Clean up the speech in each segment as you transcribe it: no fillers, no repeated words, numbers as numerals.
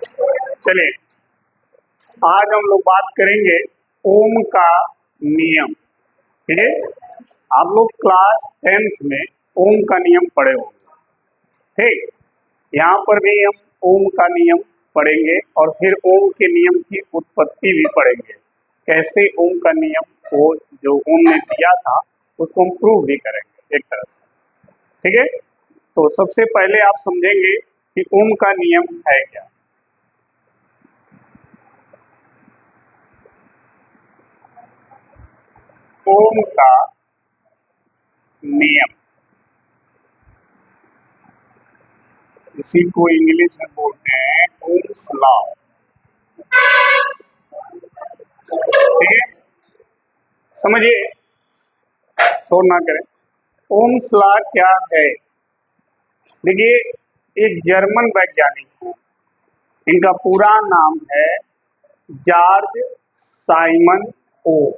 चलिए आज हम लोग बात करेंगे ओम का नियम। ठीक है, आप लोग क्लास 10th में ओम का नियम पढ़े होंगे। ठीक, यहाँ पर भी हम ओम का नियम पढ़ेंगे और फिर ओम के नियम की उत्पत्ति भी पढ़ेंगे। कैसे ओम का नियम वो जो ओम ने दिया था उसको हम प्रूव भी करेंगे एक तरह से। ठीक है, तो सबसे पहले आप समझेंगे कि ओम का नियम है क्या। ओम का नियम, इसी को इंग्लिश में बोलते हैं ओम्स लॉ। ठीक है, समझिए, शोर ना करें। ओम्स लॉ क्या है? देखिए, एक जर्मन वैज्ञानिक है, इनका पूरा नाम है जॉर्ज साइमन ओम।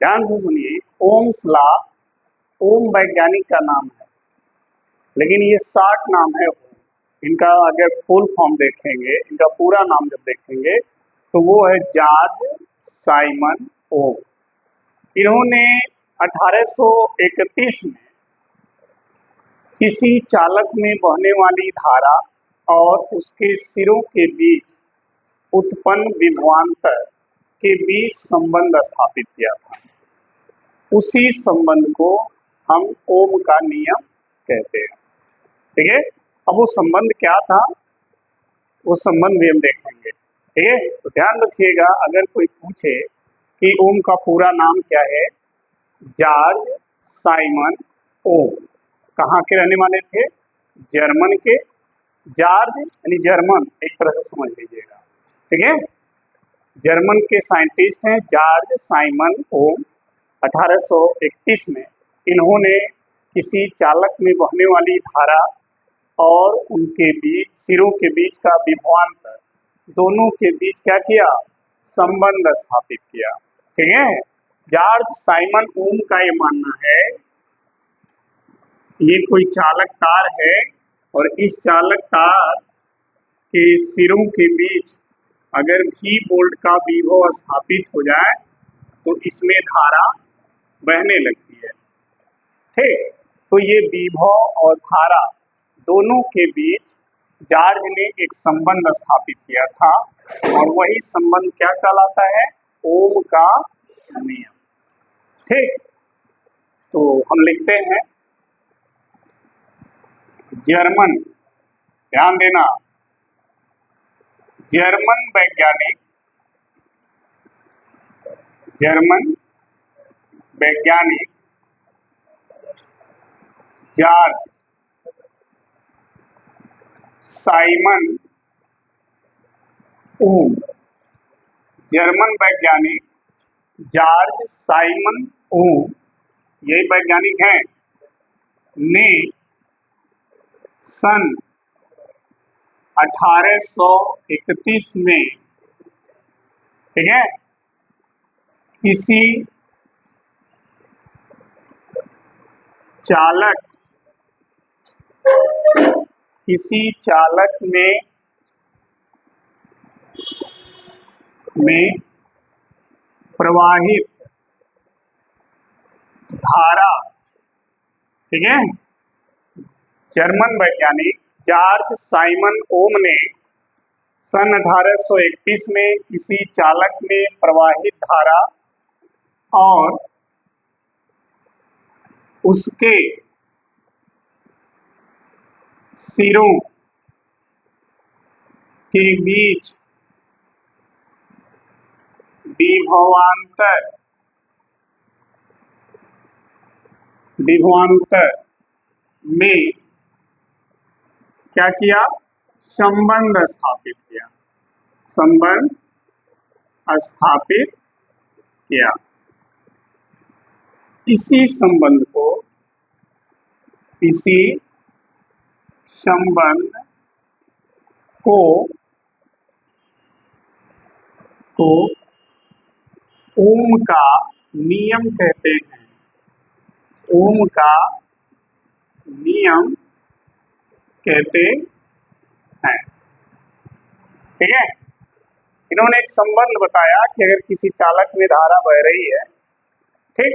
ध्यान से सुनिए, ओम्स लॉ ओम वैज्ञानिक का नाम है, लेकिन ये शॉर्ट नाम है। इनका अगर फुल फॉर्म देखेंगे, इनका पूरा नाम जब देखेंगे तो वो है जॉर्ज साइमन ओम। इन्होंने 1831 में किसी चालक में बहने वाली धारा और उसके सिरों के बीच उत्पन्न विभवांतर के बीच संबंध स्थापित किया था। उसी संबंध को हम ओम का नियम कहते हैं। ठीक है, अब वो संबंध क्या था, वो संबंध भी हम देखेंगे। ठीक है, तो ध्यान रखिएगा, अगर कोई पूछे कि ओम का पूरा नाम क्या है, जॉर्ज साइमन ओम। कहाँ के रहने वाले थे? जर्मन के। जॉर्ज यानी जर्मन, एक तरह से समझ लीजिएगा। ठीक है, जर्मन के साइंटिस्ट हैं जॉर्ज साइमन ओम। 1831 में इन्होंने किसी चालक में बहने वाली धारा और उनके बीच सिरों के बीच का विभवांतर, दोनों के बीच क्या किया? संबंध स्थापित किया। ठीक है, जॉर्ज साइमन ओम का ये मानना है, ये कोई चालक तार है और इस चालक तार के सिरों के बीच अगर भी वोल्ट का विभव स्थापित हो जाए तो इसमें धारा बहने लगती है। ठीक, तो ये विभव और धारा दोनों के बीच जॉर्ज ने एक संबंध स्थापित किया था और वही संबंध क्या कहलाता है? ओम का नियम। ठीक, तो हम लिखते हैं जर्मन, ध्यान देना, जर्मन वैज्ञानिक जॉर्ज साइमन ओम। जर्मन वैज्ञानिक जॉर्ज साइमन ओम, यही वैज्ञानिक हैं, ने सन 1831 में, ठीक है, किसी चालक में प्रवाहित धारा, ठीक है, जर्मन वैज्ञानिक जॉर्ज साइमन ओम ने सन 1831 में किसी चालक में प्रवाहित धारा और उसके सिरों के बीच विभवांतर में क्या किया? संबंध स्थापित किया। इसी संबंध को ओम का नियम कहते हैं। ओम का नियम कहते हैं। ठीक है। इन्होंने एक संबंध बताया कि अगर किसी चालक में धारा बह रही है, ठीक,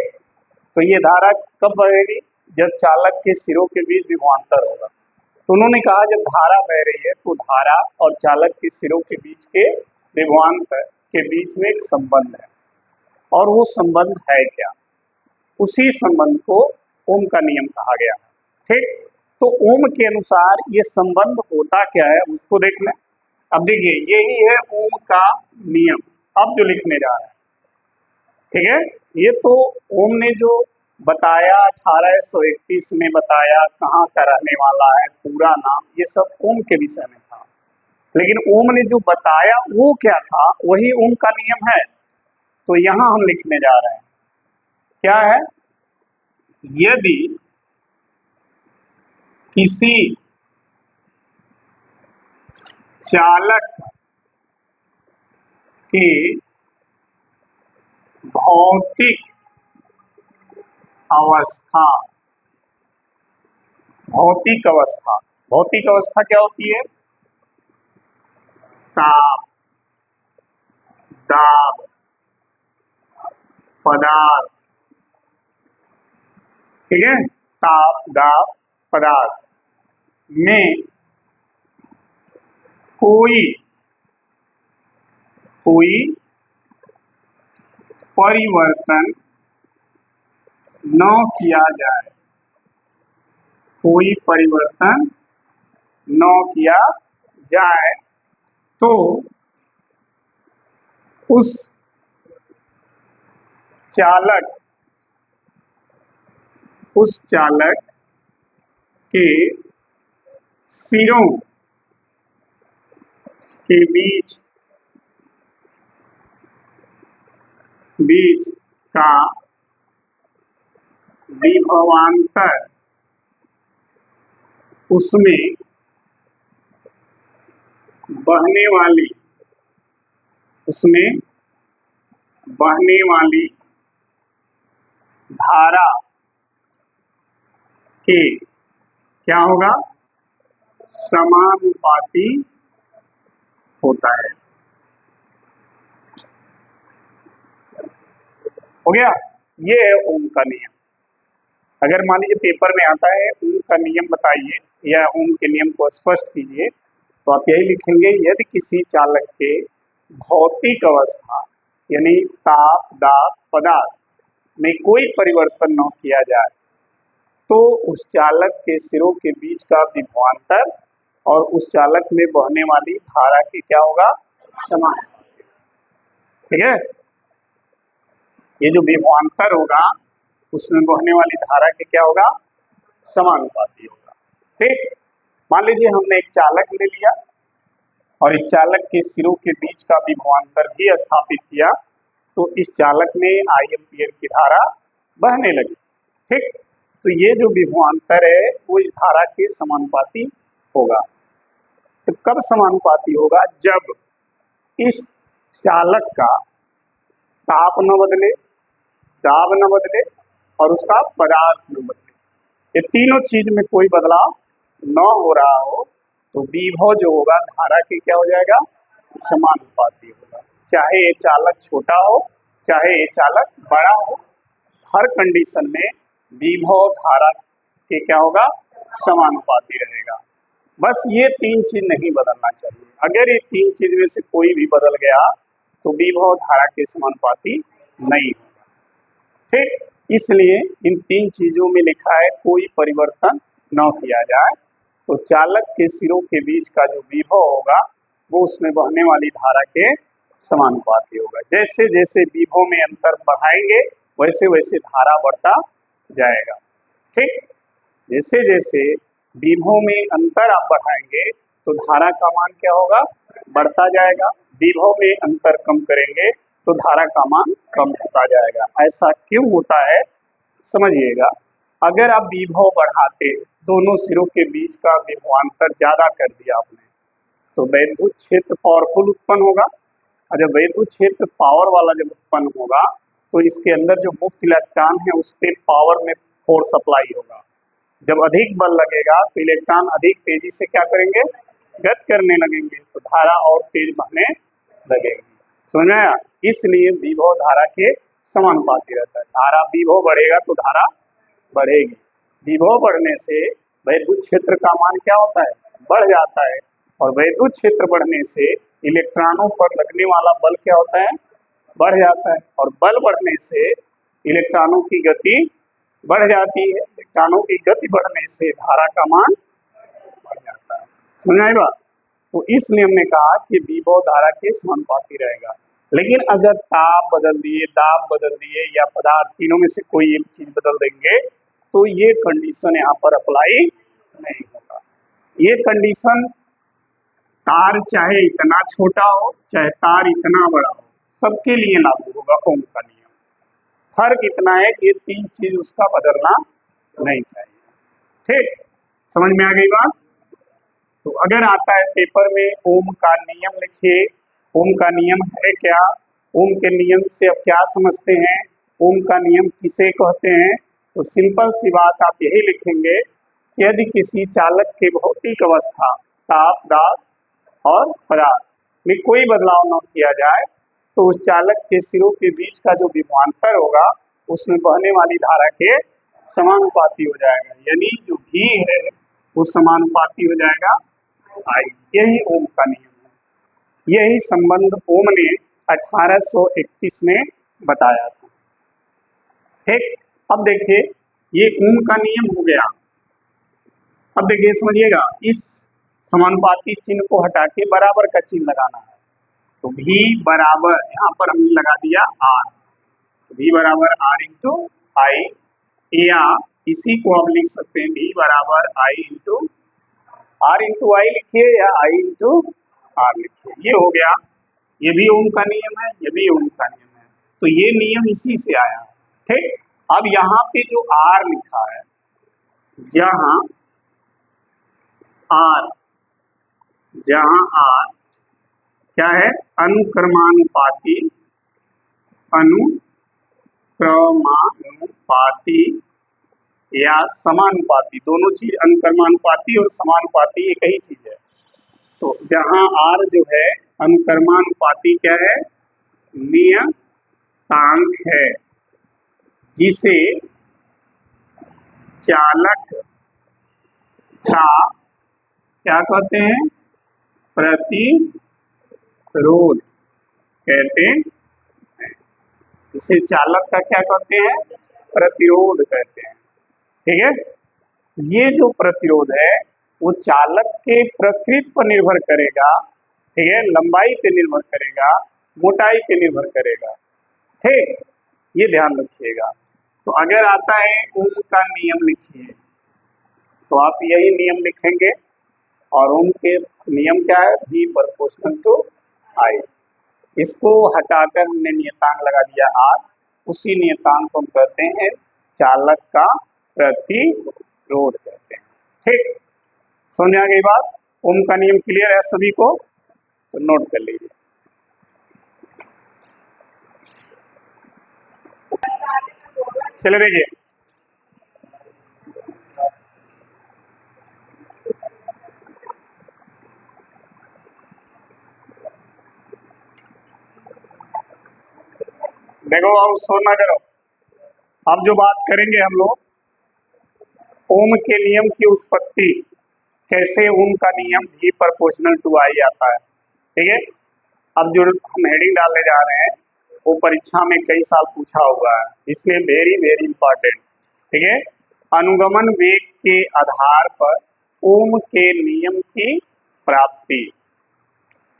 तो ये धारा कब बहेगी, जब चालक के सिरों के बीच विभवांतर होगा। तो उन्होंने कहा जब धारा बह रही है तो धारा और चालक के सिरों के बीच के विभवांतर के बीच में एक संबंध है, और वो संबंध है क्या, उसी संबंध को ओम का नियम कहा गया है, ठीक। तो ओम के अनुसार ये संबंध होता क्या है उसको देख लें। अब देखिए यही है ओम का नियम, अब जो लिखने जा रहे हैं, ठीक है। ये तो ओम ने जो बताया 1831 में बताया, कहाँ का रहने वाला है, पूरा नाम, ये सब ओम के विषय में था। लेकिन ओम ने जो बताया वो क्या था, वही ओम का नियम है। तो यहाँ हम लिखने जा रहे हैं, क्या है, यदि किसी चालक की भौतिक अवस्था, भौतिक अवस्था, भौतिक अवस्था क्या होती है, ताप, दाब, पदार्थ, ठीक है, ताप दाब पदार्थ में कोई परिवर्तन न किया जाए, कोई परिवर्तन न किया जाए, तो उस चालक के सिरों के बीच का विभवांतर उसमें बहने वाली धारा के क्या होगा, समानुपाती होता है। हो गया, ये है ओम का नियम। अगर मान लीजिए पेपर में आता है ओम का नियम बताइए या ओम के नियम को स्पष्ट कीजिए, तो आप यही लिखेंगे, यदि किसी चालक के भौतिक अवस्था यानी ताप दाब पदार्थ में कोई परिवर्तन न किया जाए, तो उस चालक के सिरों के बीच का विभवांतर और उस चालक में बहने वाली धारा की क्या होगा, समान, ठीक है। ये जो विभवांतर होगा उसमें बहने वाली धारा की क्या होगा, समानुपाती होगा, ठीक। मान लीजिए हमने एक चालक ले लिया और इस चालक के सिरों के बीच का विभवांतर भी स्थापित किया, तो इस चालक में आई एम्पीयर की धारा बहने लगी, ठीक। तो ये जो विभवांतर है वो इस धारा के समानुपाती होगा। तो कब समानुपाती होगा, जब इस चालक का ताप न बदले, दाब न बदले और उसका पदार्थ न बदले, ये तीनों चीज में कोई बदलाव न हो रहा हो, तो विभव जो होगा धारा के क्या हो जाएगा, समानुपाती होगा। चाहे ये चालक छोटा हो चाहे ये चालक बड़ा हो, हर कंडीशन में विभव धारा के क्या होगा, समानुपाती रहेगा। बस ये तीन चीज नहीं बदलना चाहिए। अगर ये तीन चीज में से कोई भी बदल गया तो विभव धारा के समानुपाती नहीं होगा, ठीक। इसलिए इन तीन चीजों में लिखा है कोई परिवर्तन न किया जाए, तो चालक के सिरों के बीच का जो विभव होगा वो उसमें बहने वाली धारा के समानुपाती होगा। जैसे जैसे विभव में अंतर बढ़ाएंगे वैसे वैसे धारा बढ़ता जाएगा, ठीक। जैसे जैसे विभव में अंतर आप बढ़ाएंगे तो धारा का मान क्या होगा, बढ़ता जाएगा। विभव में अंतर कम करेंगे तो धारा का मान कम होता जाएगा। ऐसा क्यों होता है समझिएगा। अगर आप विभव बढ़ाते, दोनों सिरों के बीच का विभवांतर ज्यादा कर दिया आपने, तो वैद्युत क्षेत्र पावरफुल उत्पन्न होगा, और जब वैद्युत क्षेत्र पावर वाला जब उत्पन्न होगा तो इसके अंदर जो मुक्त इलेक्ट्रॉन है उस पर पावर में फोर्स अप्लाई होगा। जब अधिक बल लगेगा तो इलेक्ट्रॉन अधिक तेजी से क्या करेंगे, गति करने लगेंगे, तो धारा और तेज बहने लगेगी। समझ में आया? इसलिए विभव धारा के समानुपाती रहता है। धारा विभव बढ़ेगा तो धारा बढ़ेगी। विभव बढ़ने से वैद्युत क्षेत्र का मान क्या होता है? बढ़ जाता है। और वैद्युत क्षेत्र बढ़ने से इलेक्ट्रॉनों पर लगने वाला बल क्या होता है? बढ़ जाता है। और बल बढ़ने से इलेक्ट्रॉनों की गति बढ़ जाती है। इलेक्ट्रॉनों की गति बढ़ने से धारा का मान बढ़ जाता है। समझ आई बात? तो इसलिए हमने कहा कि विभव धारा के समानुपाती रहेगा। लेकिन अगर ताप बदल दिए, दाब बदल दिए या पदार्थ, तीनों में से कोई एक चीज बदल देंगे तो ये कंडीशन यहाँ पर अप्लाई नहीं होगा। ये कंडीशन तार चाहे इतना छोटा हो चाहे तार इतना बड़ा हो, सबके लिए लागू होगा ओम का नियम। फर्क इतना है कि ये तीन चीज उसका बदलना नहीं चाहिए। ठीक, समझ में आ गई बात? तो अगर आता है पेपर में ओम का नियम लिखिए, ओम का नियम है क्या, ओम के नियम से अब क्या समझते हैं, ओम का नियम किसे कहते हैं, तो सिंपल सी बात आप यही लिखेंगे कि यदि किसी चालक के भौतिक अवस्था ताप, दाब और पदार्थ में कोई बदलाव न किया जाए तो उस चालक के सिरों के बीच का जो विभवांतर होगा उसमें बहने वाली धारा के समानुपाती हो जाएगा। यानी जो भी है वो समानुपाती हो जाएगा आई। यही ओम का नियम है। यही संबंध ओम ने 1831 में बताया था। ठीक, अब देखिए ये ओम का नियम हो गया। अब देखिए समझिएगा, इस समानुपाती चिन्ह को हटा के बराबर का चिन्ह लगाना है। तो V बराबर यहाँ पर हमने लगा दिया R, V बराबर R इंटू आई, या इसी को आप लिख सकते हैं V बराबर I इंटू R इंटू आई लिखिए या I इंटू R लिखिए। ये हो गया, ये भी ओम का नियम है, ये भी ओम का नियम है। तो ये नियम इसी से आया। ठीक, अब यहाँ पे जो R लिखा है, जहाँ R क्या है? अनुक्रमानुपाती, अनुक्रमानुपाती या समानुपाती, दोनों चीज, अनुक्रमानुपाती और समानुपाती एक ही चीज है। तो जहां R जो है अनुक्रमानुपाती क्या है? नियतांक है, जिसे चालक का क्या कहते हैं? प्रतिरोध कहते हैं। इसे चालक का क्या कहते हैं? प्रतिरोध कहते हैं। ठीक है, ये जो प्रतिरोध है वो चालक के प्रकृति पर निर्भर करेगा। ठीक है, लंबाई पे निर्भर करेगा, मोटाई पे निर्भर करेगा। ठीक, ये ध्यान रखिएगा। तो अगर आता है ओम का नियम लिखिए, तो आप यही नियम लिखेंगे। और ओम के नियम क्या है? V proportional to I। इसको हटाकर हमने नियतांक लगा दिया R, उसी नियतांक को हम कहते हैं चालक का प्रतिरोध कहते हैं। ठीक, समझ आ गई बात? ओम का नियम क्लियर है सभी को? तो नोट कर लीजिए। चले देखिए, देखो और शोर ना करो। अब जो बात करेंगे हम लोग, ओम के नियम की उत्पत्ति, कैसे ओम का नियम V प्रोपोर्शनल टू I आता है। ठीक है, अब जो हम हेडिंग डालने जा रहे हैं वो परीक्षा में कई साल पूछा हुआ है, इसलिए वेरी वेरी इंपॉर्टेंट। ठीक है, अनुगमन वेग के आधार पर ओम के नियम की प्राप्ति।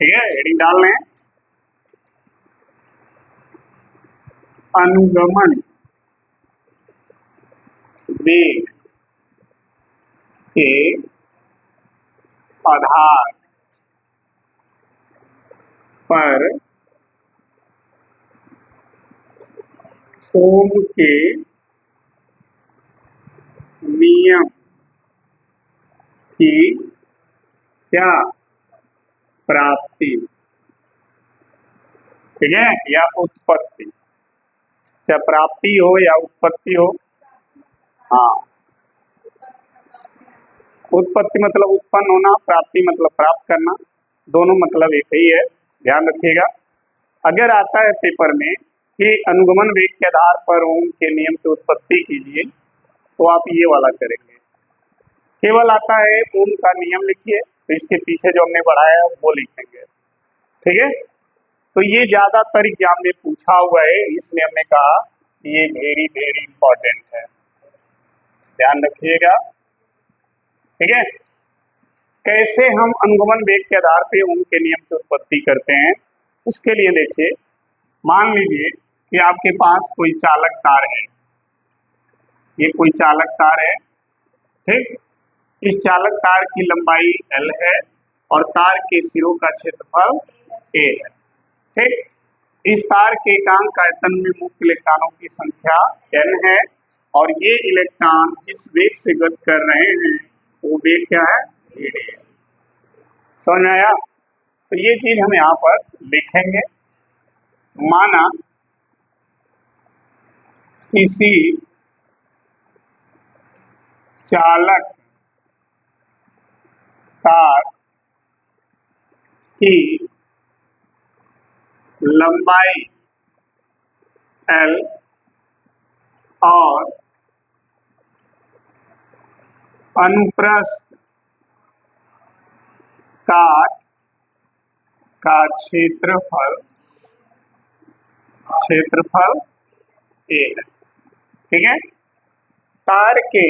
ठीक है, हेडिंग डाल लें, अनुगमन वेग के आधार पर ओम के नियम की क्या प्राप्ति। ठीक है, या उत्पत्ति, चाहे प्राप्ति हो या उत्पत्ति हो। हाँ, उत्पत्ति मतलब उत्पन्न होना, प्राप्ति मतलब प्राप्त करना। दोनों मतलब एक ही है, ध्यान रखिएगा। अगर आता है पेपर में कि अनुगमन वेग के आधार पर ओम के नियम की उत्पत्ति कीजिए, तो आप ये वाला करेंगे। केवल आता है ओम का नियम लिखिए, तो इसके पीछे जो हमने बढ़ाया है वो लिखेंगे, ठीक है। तो ये ज्यादातर एग्जाम में पूछा हुआ है, इसलिए हमने कहा ये वेरी वेरी इंपॉर्टेंट है, ध्यान रखिएगा, ठीक है। कैसे हम अनुगमन वेग के आधार पे ओम के नियम की उत्पत्ति करते हैं, उसके लिए देखिए, मान लीजिए कि आपके पास कोई चालक तार है, ये कोई चालक तार है, ठीक। इस चालक तार की लंबाई L है और तार के सिरों का क्षेत्रफल A है, ठीक। इस तार के एकांक आयतन में मुक्त इलेक्ट्रॉनों की संख्या N है और ये इलेक्ट्रॉन जिस वेग से गति कर रहे हैं वो वेग क्या है, VD है। समझ में आया? तो ये चीज हम यहाँ पर लिखेंगे। माना किसी चालक तार की लंबाई L और अनुप्रस्थ काट का क्षेत्रफल A है, ठीक है। तार के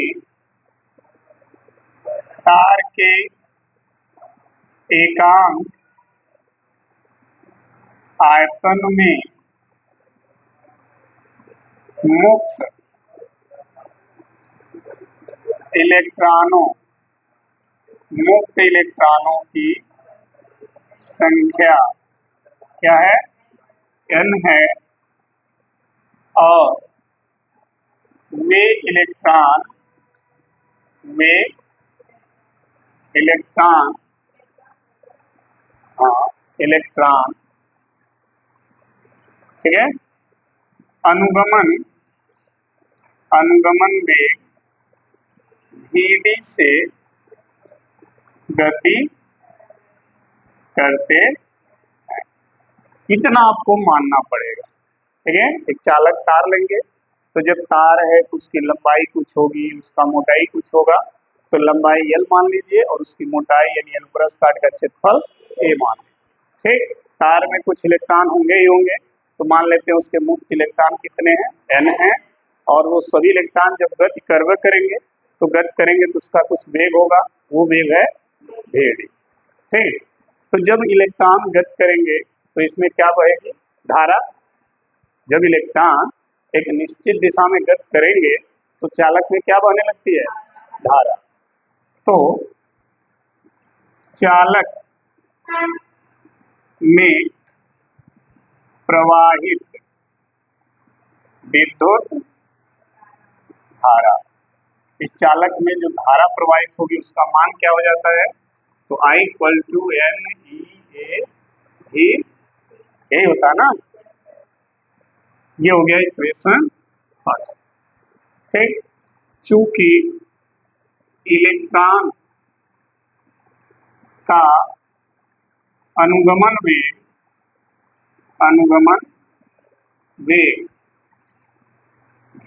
एकांक आयतन में मुक्त इलेक्ट्रॉनों की संख्या क्या है, N है और वे इलेक्ट्रॉन ठीक है, अनुगमन वेग VD से गति करते हैं, इतना आपको मानना पड़ेगा, ठीक है। एक चालक तार लेंगे, तो जब तार है उसकी लंबाई कुछ होगी, उसका मोटाई कुछ होगा, तो लंबाई L मान लीजिए और उसकी मोटाई यानी अनुप्रस्थ काट का क्षेत्रफल A मान लीजिए, ठीक। तार में कुछ इलेक्ट्रॉन होंगे ही होंगे, तो मान लेते हैं उसके मुक्त इलेक्ट्रॉन कितने हैं, N है, और वो सभी इलेक्ट्रॉन जब गति करेंगे तो उसका कुछ वेग होगा, वो वेग है VD, ठीक। तो जब इलेक्ट्रॉन गति करेंगे तो इसमें क्या बहेगी, धारा। जब इलेक्ट्रॉन एक निश्चित दिशा में गति करेंगे तो चालक में क्या बहने लगती है, धारा। तो चालक में प्रवाहित विद्युत धारा, इस चालक में जो धारा प्रवाहित होगी उसका मान क्या हो जाता है, तो I = NEA यही होता है ना। ये हो गया इक्वेशन फर्स्ट, ठीक। चूंकि इलेक्ट्रॉन का अनुगमन वेग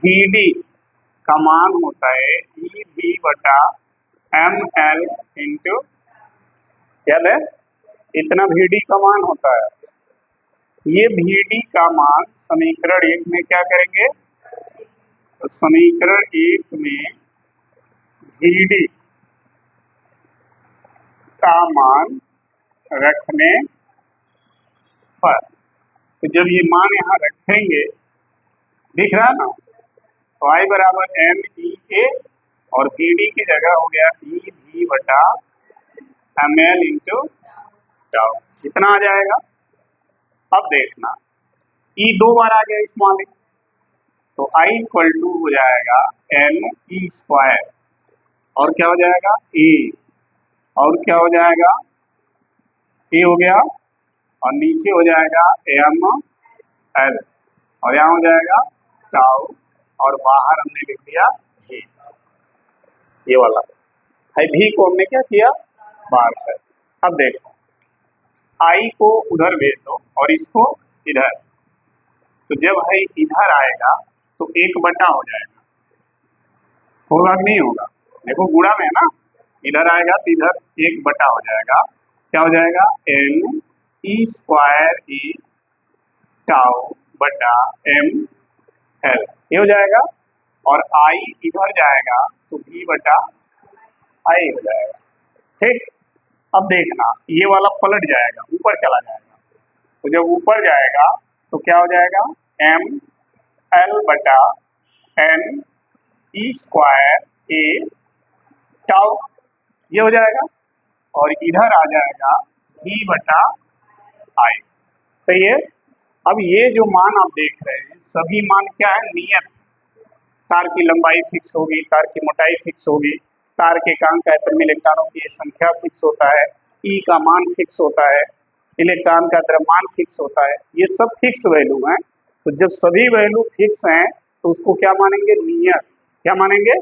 VD का मान होता है EV/mL इंटू, याद है इतना VD का मान होता है। ये VD का मान समीकरण 1 में क्या करेंगे, तो समीकरण 1 में VD का मान रखने पर, तो जब ये मान यहाँ रखेंगे, दिख रहा है ना, तो I = NEA और VD की जगह हो गया EV/mL इंटू टाउ, कितना आ जाएगा। अब देखना E 2 बार आ गया इस मान में, तो I = हो जाएगा NE² और क्या हो जाएगा A, और क्या हो जाएगा A हो गया, और नीचे हो जाएगा ML और यहाँ हो जाएगा टाउ, और बाहर हमने लिख दिया V, ये वाला है। V को हमने क्या किया, बाहर कर। अब देखो आई को उधर भेज दो और इसको इधर, तो जब है इधर आएगा तो 1 बटा हो जाएगा, होगा कि नहीं होगा? देखो गुणा में है ना, इधर आएगा तो इधर 1 बटा हो जाएगा, क्या हो जाएगा? एन ई स्क्वायर ई टाउ बटा एम एल, ये हो जाएगा। और आई इधर जाएगा तो v बटा आई हो जाएगा, ठीक। अब देखना ये वाला पलट जाएगा, ऊपर चला जाएगा, तो जब ऊपर जाएगा तो क्या हो जाएगा? एम एल बटा एन ई स्क्वायर ए टाउ, ये हो जाएगा। और इधर आ जाएगा v बटा आई, सही है। अब ये जो मान आप देख रहे हैं सभी मान क्या है? नियत। तार की लंबाई फिक्स होगी, तार की मोटाई फिक्स होगी, तार के एकांक आयतन में इलेक्ट्रॉनों की संख्या फिक्स होता है, ई का मान फिक्स होता है, इलेक्ट्रॉन का द्रव्यमान फिक्स होता है, ये सब फिक्स वैल्यू हैं। तो जब सभी वैल्यू फिक्स हैं तो उसको क्या मानेंगे? नियत। क्या मानेंगे?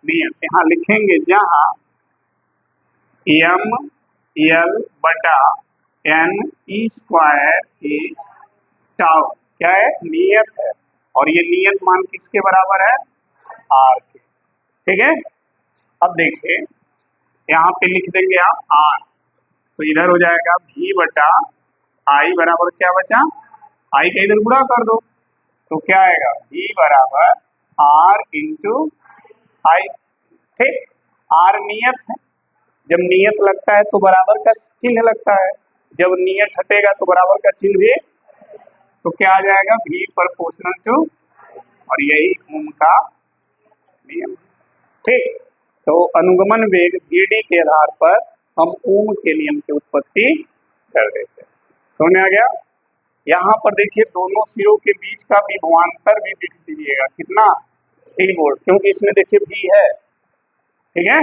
नियत। यहाँ लिखेंगे जहाँ एम एल बटा एन ई स्क्वायर ए टाउ क्या है? नियत है। और ये नियत मान किसके बराबर है? आर के, ठीक है। अब देखिए यहाँ पे लिख देंगे आप आर, तो इधर हो जाएगा v बटा आई बराबर क्या बचा? आई का इधर गुणा कर दो तो क्या आएगा? v बराबर आर इंटू आई, ठीक। आर नियत है, जब नियत लगता है तो बराबर का चिन्ह लगता है, जब नियत हटेगा तो बराबर का चिन्ह भी, तो क्या आ जाएगा? v प्रोपोर्शनल टू, और यही ओम का नियम, ठीक। तो अनुगमन वेग vd के आधार पर हम ओम के नियम की उत्पत्ति कर देते हैं। समझ में आ गया? यहाँ पर देखिए दोनों सिरों के बीच का विभवांतर भी लिख दीजिएगा, कितना? 3 वोल्ट, क्योंकि इसमें देखिए v है, ठीक है।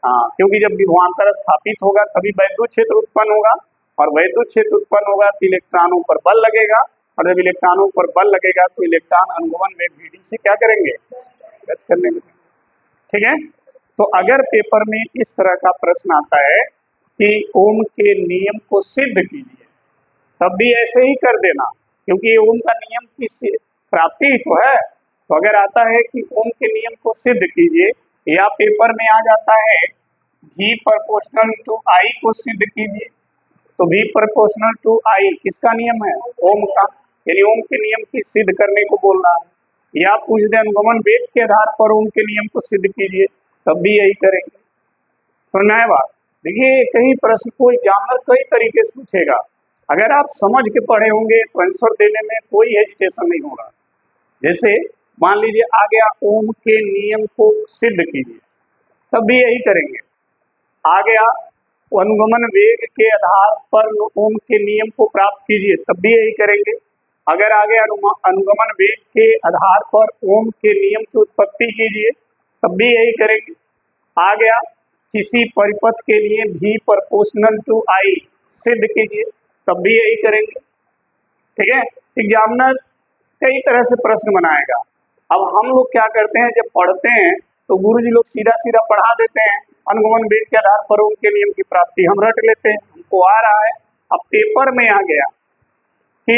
हाँ, क्योंकि जब विभवांतर स्थापित होगा तभी वैद्युत क्षेत्र उत्पन्न होगा, और वैद्युत क्षेत्र उत्पन्न होगा तो इलेक्ट्रॉनों पर बल लगेगा, और जब इलेक्ट्रॉनों पर बल लगेगा तो इलेक्ट्रॉन अनुगमन वेग vd से क्या करेंगे? रद्द करने लगेंगे, ठीक है। तो अगर पेपर में इस तरह का प्रश्न आता है कि ओम के नियम को सिद्ध कीजिए, तब भी ऐसे ही कर देना, क्योंकि ओम का नियम की प्राप्ति ही तो है। तो अगर आता है कि ओम के नियम को सिद्ध कीजिए, या पेपर में आ जाता है v प्रोपोर्शनल टू आई को सिद्ध कीजिए, तो v प्रोपोर्शनल टू आई किसका नियम है? ओम का, यानी ओम के नियम की सिद्ध करने को बोल रहा है। या पूछ दे अनुगमन वेग के आधार पर ओम के नियम को सिद्ध कीजिए, तब भी यही करेंगे। सुनना है बात? देखिए कई प्रश्न को एग्जामिनर कई तरीके से पूछेगा, अगर आप समझ के पढ़े होंगे तो आंसर देने में कोई हेजिटेशन नहीं होगा। जैसे मान लीजिए आ गया ओम के नियम को सिद्ध कीजिए, तब भी यही करेंगे। आ गया अनुगमन वेग के आधार पर ओम के नियम को प्राप्त कीजिए, तब भी यही करेंगे। अगर आ गया अनुगमन वेग के आधार पर ओम के नियम की उत्पत्ति कीजिए, तब भी यही करेंगे। आ गया किसी परिपथ के लिए v प्रोपोर्शनल टू आई सिद्ध कीजिए, तब भी यही करेंगे, ठीक है। एग्जामिनर कई तरह से प्रश्न बनाएगा। अब हम लोग क्या करते हैं, जब पढ़ते हैं तो गुरुजी लोग सीधा सीधा पढ़ा देते हैं, अनुगमन वेग के आधार पर उनके नियम की प्राप्ति हम रट लेते हैं, हमको आ रहा है। अब पेपर में आ गया कि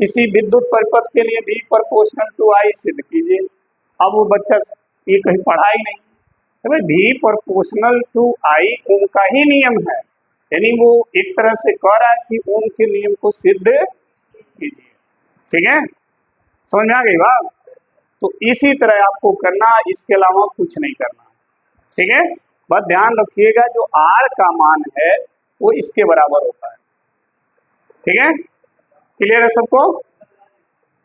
किसी विद्युत परिपथ के लिए v प्रोपोर्शनल टू आई सिद्ध कीजिए, अब वो बच्चा ये कहीं पढ़ा ही नहीं, तो भाई v प्रोपोर्शनल टू आई ओम का ही नियम है, यानी वो एक तरह से कह रहा है कि ओम के नियम को सिद्ध कीजिए, ठीक है। समझ में आ गई बात? तो इसी तरह आपको करना, इसके अलावा कुछ नहीं करना, ठीक है। बस ध्यान रखिएगा जो r का मान है वो इसके बराबर होता है, ठीक है। क्लियर है सबको?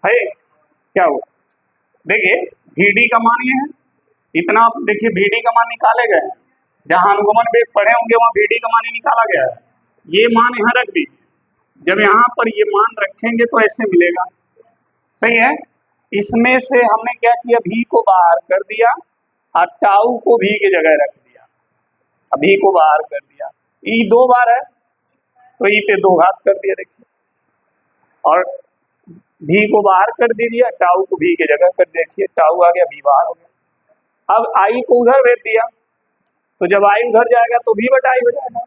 है क्या हुआ? देखिए vd का मान ये है, इतना देखिए vd का मान निकाले गए हैं, जहां अनुगमन वेग पढ़े होंगे वहां vd का मान ही निकाला गया है। ये मान यहाँ रख दीजिए, जब यहाँ पर ये मान रखेंगे तो ऐसे मिलेगा, सही है। इसमें से हमने क्या किया, v को बाहर कर दिया और टाउ को v की जगह रख दिया, v को बाहर कर दिया, ई 2 बार है तो ई पे 2 घात कर दिया, देखिए, और v को बाहर कर दीजिए, टाउ को v की जगह कर, देखिए टाउ आ गया, v बाहर हो गया। अब आई को उधर भेज दिया, तो जब आई उधर जाएगा तो v बटा आई हो जाएगा,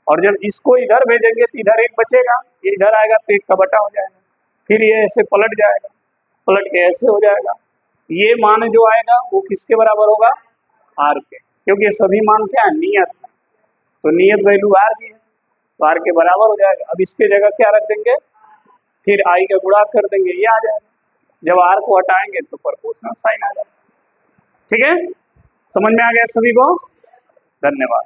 और जब इसको इधर भेजेंगे तो इधर एक बचेगा, ये इधर आएगा तो एक का बटा हो जाएगा, फिर ये ऐसे पलट जाएगा, पलट के ऐसे हो जाएगा। ये मान जो आएगा वो किसके बराबर होगा, आर के, क्योंकि ये सभी मान क्या है, नियत है, तो नियत वैल्यू आर की है, तो आर के बराबर हो जाएगा। अब इसके जगह क्या रख देंगे, फिर आई का गुणा कर देंगे, ये आ जाएगा। जब आर को हटाएंगे तो प्रोपोर्शनल साइन आ जाएगा। ठीक है, समझ में आ गया सभी को, धन्यवाद।